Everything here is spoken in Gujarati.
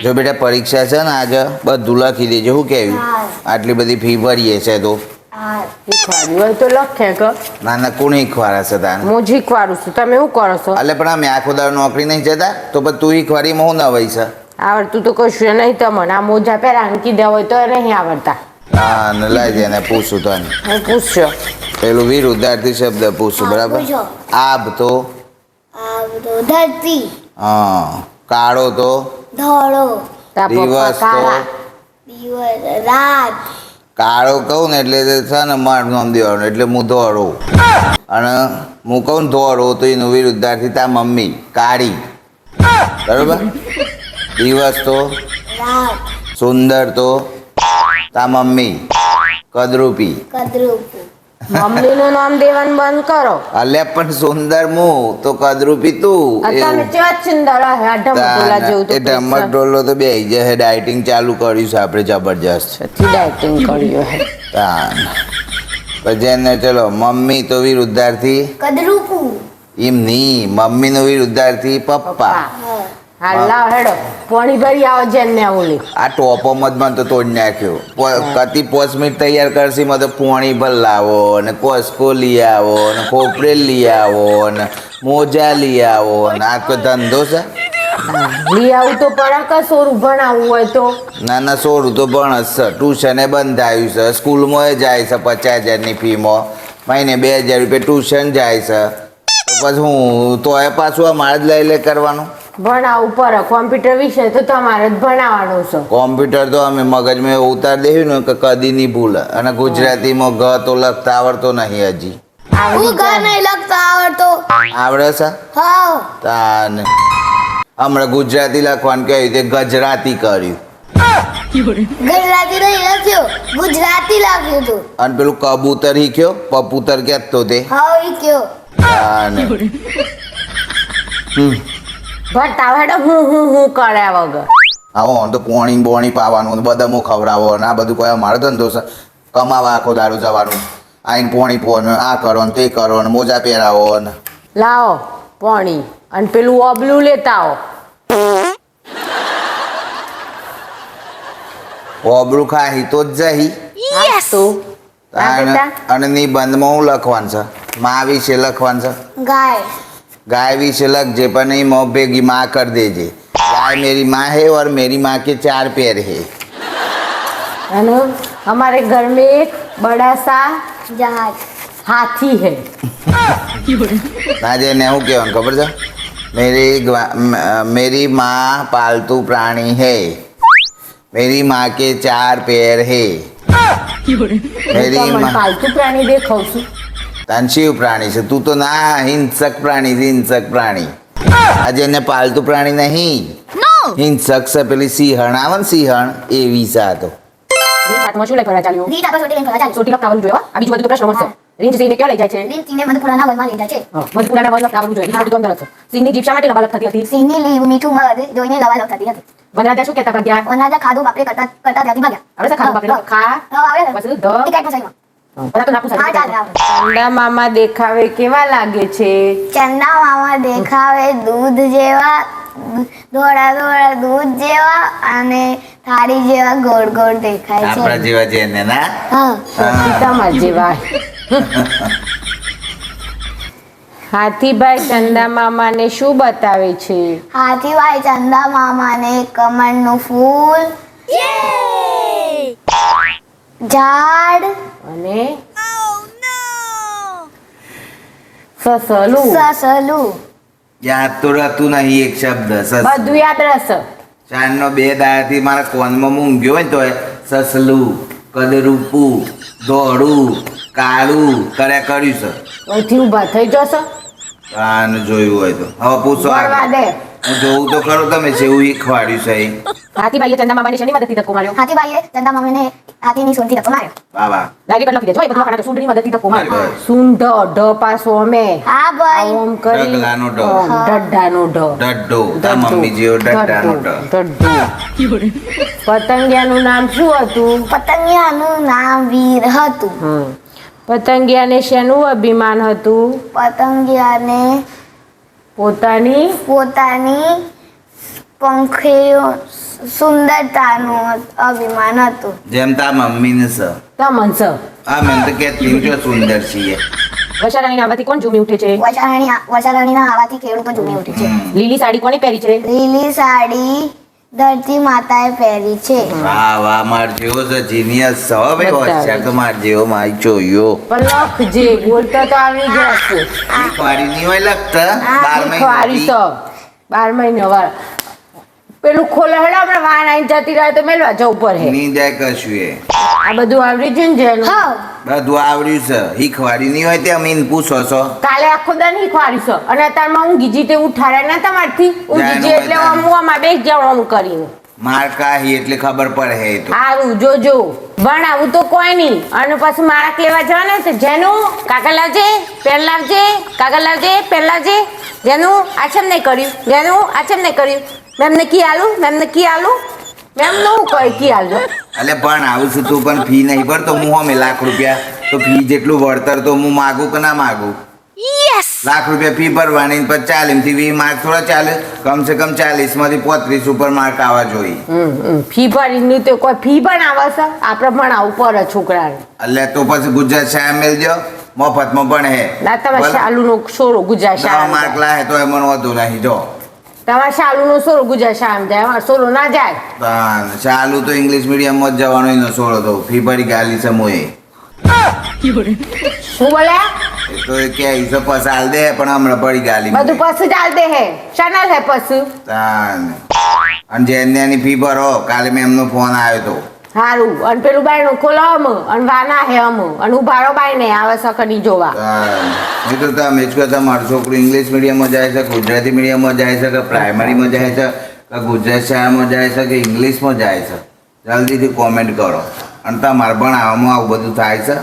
જો બેટા પરીક્ષા છે ને આજે બધું લખી દેજો. શું કેવું? આટલી બધી ફી ભરીએ છે તો શીખવાડ્યું હોય તો લખે કે ના ના કોણ શીખવાડે છે તાને? હું શીખવાડું છું. તમે શું કરો છો? એટલે પણ અમે આખો દાડો નોકરી નહીં જતા તો પછી તું શીખવાડીમાં હું ના વહી છે? આવડતું તો કશું નહીં તમને. આ મોજા પહેરા મૂકી દે હોય તો નહીં આવડતા. હા ને લઈ દે ને પૂછું તને. હું પૂછશો પેલું વિરુદ્ધાર્થી શબ્દ પૂછું બરાબર. આબ તો ધરતી, હા. કાળો તો ધોળો, દિવસ તો દિવસ, રાત, કાળો કહું ને એટલે છે ને મારું નામ દેવાનું એટલે હું ધોળો, અને હું કહું ને ધોળો તો એનું વિરુદ્ધાર્થી તા મમ્મી કાળી બરોબર. દિવસ તો રાત, સુંદર તો તા મમ્મી કદરૂપી. કદરૂપ, મમ્મીનું નામ દેવાનું બંધ કરો. અલ્યા પણ સુંદર હું તો કદરૂપી તું. તમે કેવા સુંદર હે ઢમટોલા જેવું તો એ ઢમટોલો તો બે જશે. ડાયટિંગ ચાલુ કર્યું છે આપણે જબરજસ્ત. ડાયટિંગ કર્યું હે. તાન પછી એને ચલો મમ્મી તો વિરુદ્ધાર્થી કદરૂપુ, એમ નહીં, મમ્મી નો વિરુદ્ધાર્થી પપ્પા. હા લાવ હેડો પાણી ભરી આવો જેને ઓલી. આ ટોપો મત મને તો તોડી નાખ્યો. કતી 5 મિનિટ તૈયાર કરશી મને પોણી ભર લાવો ને કોસ્કો લઈ આવો ને ખોપરેલ લઈ આવો ને મોજા લઈ આવો ને આ કોઈ ધંધો છે? લઈ આવું તો પડે કે સોરું ભણાવવું હોય તો. ના ના સોરું તો ભણસ છે. ટ્યુશને બંધ આવ્યું છે. સ્કૂલમાં જાય છે 50,000ની ફીમાં. મહિને 2,000 રૂપિયા ટ્યુશન જાય છે. તો પછી હું તો એ પાછું અમારે જ લઈ કરવાનું. ભણાવવું પડે. કોમ્પ્યુટર વિષય તો તમારે જ ભણાવવાનું છે. કોમ્પ્યુટર તો અમે મગજમાં ઉતાર દેવું ને કે કદી નહીં ભૂલે. અને ગુજરાતીમાં ગ તો લખતા આવડતો નહીં હજી. હું ઘર નહીં લખતા આવડતો. આવડે છે? હા, તાને હમણાં ગુજરાતી લખવાનું કહ્યું તે ગજરાતી કર્યું. ગુજરાતી નહીં લખ્યો, ગુજરાતી લખ્યું તું. અને પેલું કબૂતર શીખ્યો, પપૂતર કહેતો તે. હા, ઈ કયો. તાને ભણતા હેડો હું કર્યા વગર. આવો તો પોણી બોણી પાવાનું બદામો ખવડાવો ને આ બધું કોઈ અમારો ધંધો છે. કમાવા આખો દારૂ જવાનું. આઈને પોણી પોને આ કરો ને તે કરો ને મોજા પહેરાવો ને. લાવો પાણી અને પેલું ઓબલું લેતા આવો. ઓબરું ખાહી તો જ જહી. અને નિબંધમાં હું લખવાનું છે? મા વિશે લખવાનું છે. ગાય, गाय विषय लग जे पर नहीं मोह बेगी माँ कर दीजिए. गाय मेरी माँ है और मेरी माँ के 4 पैर है. અને हमारे घर में एक बड़ा सा जहाज, हाथी है. ना जे ने हूँ केवन खबर છે? मेरी माँ पालतू प्राणी है. मेरी माँ के 4 पैर है. मेरी माँ પાલતુ પ્રાણી દેખાવ છું. शिव प्राणी से तू तो ना हिंसक प्राणी से हिंसक प्राणी. अजय ने पालतू प्राणी नहीं. हिंसक से पेली सिंहण आवे ने सिंहण ए विसा तो હાથમાં શું લઈ ફરવા ચાલ્યો? રીત આપણે સોટી લઈને ફરવા ચાલ્યો. સોટી લખતાવવાનું જોઈએ. આ બીજું બધું તો પ્રશ્ન મળશે. રેન્જ સિંહને ક્યાં લઈ જાય છે? રીત સિંહને મધપુરાના વનમાં લઈ જાય છે. મધપુરાના વન લખતાવવાનું જોઈએ. આ બધું અંદર છે. સિંહની જીભ શા માટે લબાલક થતી હતી? સિંહની લીવ મીઠું મધ જોઈને લવાલક થતી હતી. વનરાજા શું કહેતા પ્રજ્ઞા? વનરાજા ખાધું બાપરે કરતા ત્યાંથી ભાગ્યા. હવે છે ખાધું બાપરે. ખા હા, આવે ને. પછી ધ ટિકિટ પૂછાઈમાં. બધા તો નાખું હા, ચાલે, આવે. ચંદા મામા દેખાવે કેવા લાગે છે? ચંદા મામા દેખાવે દૂધ જેવા, ધોળા ધોળા દૂધ જેવા અને થાળી જેવા ગોળ ગોળ દેખાય છે. આપણા જેવા છે ને ના. હા, સીતામાં જેવા. હાથીભાઈ ચંદા મામાને શું બતાવે છે? હાથીભાઈ ચંદા મામાને કમળનું ફૂલ, ઝાડ અને સસલું. સસલું. યાદ તો રહેતું નહીં એક શબ્દ. બધું યાદ રહેશે. ચાંદનો 2 દાડાથી મારા કોનમાં મૂંગ્યો હોય ને તો સસલું, કદરૂપું, ધોળું, કાળું કર્યા કર્યું છે. અહીંથી ઊભા થઈ જશો. આને જોયું હોય તો હવે પૂછો બોલવા દે. હું જોઉં તો ખરો તમે છે એવું શીખવાડ્યું છે. હાથીભાઈએ ચંદા મામાને શેની મદદથી ધક્કો માર્યો? હાથીભાઈએ ચંદા મામાને હાથીની સૂંઢથી ધક્કો માર્યો. બાબા લાગે પર લખી દેજો. એ બધું લખાણા તો સૂંઢની મદદથી ધક્કો માર્યો. બરાબર. સૂંઢ ઢ પાસો અમે. હા ભાઈ. ઓમ કરી ઢગલાનો ઢ. ઓમ ઢઢાનો ઢ. ડડ્ડો તા મમ્મી જેવો ડડ્ડાનો ઢ. ઢઢો. પતંગિયાનું નામ શું હતું? પતંગિયાનું નામ વીર હતું. પતંગિયાને શેનું અભિમાન હતું? પતંગિયાને પોતાની પોતાની પંખીઓ સુંદરતાનું અભિમાન હતું. જેમ તા મમ્મીને છે તમન સ હા મેં તો કહેતી જો સુંદર છીએ વર્ષારાણીના આવાથી કોણ ઝૂમી ઉઠે છે? વર્ષારાણીના આવાથી ખેડૂતો ઝૂમી ઉઠે છે. લીલી સાડી કોને પહેરી છે? લીલી સાડી ધરતી માતાએ પહેરી છે. વાહ વાહ માર જેવો છે જીનિયસ છે હો ભાઈ હોશિયાર તો માર જેવો મારી જોયો પણ લખજે, બોલતા તો આવી જશે. વાડી નહીં હોય લગતા બાર ખવારી મહિના તો 12 મહિને વાર પેલું ખોલે હેડો આપણે વાન આઈને જતી રહે તો મેલવા જવું પડે. નહીં જાય કશું એ આ બધું આવડી છે ને જેનું. હા બધું આવડ્યું છે હીખવાડી નહીં હોય તે અમીન પૂછો છો કાલે આખો દાન શીખવાડી છે અને અત્યારમાં ઊંઘી જી તે ઉઠાડે ના તમારથી ઊંઘી જે એટલે આમાં બેસી જાવ આમ કરીને. માર કાહી એટલે ખબર પડે હે તો સારું જોજો ભણાવું તો કોઈ નહીં અને પછી માળા લેવા જવાના છે જેનું કાકા લાવજે પેન લાવજે કાકા લાવજે પેન લાવજે જેનું આચમ નહીં કર્યું જેનું આચમ નહીં કર્યું મેમને કી આલું મેમને કી આલું મેમ નું કઈ કી આલજો એટલે પણ આવું છું તું પણ ફી નહીં ભરતો હું હમે લાખ રૂપિયા તો ફી જેટલું વળતર તો હું માગું કે ના માગું લાખ રૂપિયા ફી ભરવાની પછી 40 થી 20 માર્ક થોડા ચાલે કમસે કમ 40 માંથી 35 ઉપર માર્ક આવવા જોઈએ ફી ભરીને તો કોઈ ફી પણ આવે છે આપણે ભણાવવું પડે છોકરાને. એટલે તો પછી ગુજરાત શાળા મેલજો મફતમાં ભણે ના તમે શાલુનો સોરો ગુજરાત હે શાળા માર્ક લાહે તો એમાં વધુ નહીં જો તમારે શાલુનો સોરો ગુજરાત શાળા જાય અમારે સોરો ના જાય. પણ ચાલુ તો ઇંગ્લિશ મીડિયમમાં જ જવાનો એનો સોળો તો ફી ભરી ગાલી છે મોએ શું બોલ્યા? એ તો એ કે હિસાબ પસાલ દે પણ હમણાં પડી ગાલી બધું પશુ ચાલતે હે ચેનલ હે પશુ અને જેની ફી ભરો કાલે મેં એમનો ફોન આવ્યો તો હારું અને પેલું બાયણું ખોલો અને વાના હે અને ઉભારો બાય ને આવે સકડી જોવા. એ તો તમે જ કહો મારું છોકરું ઇંગ્લિશ મીડિયમમાં જાય છે ગુજરાતી મીડિયમમાં જાય છે કે પ્રાઇમરીમાં જાય છે કે ગુજરાત શાળામાં જાય છે કે ઇંગ્લિશમાં જાય છે જલ્દીથી કોમેન્ટ કરો અને તમારે ભણાવવામાં આવું બધું થાય છે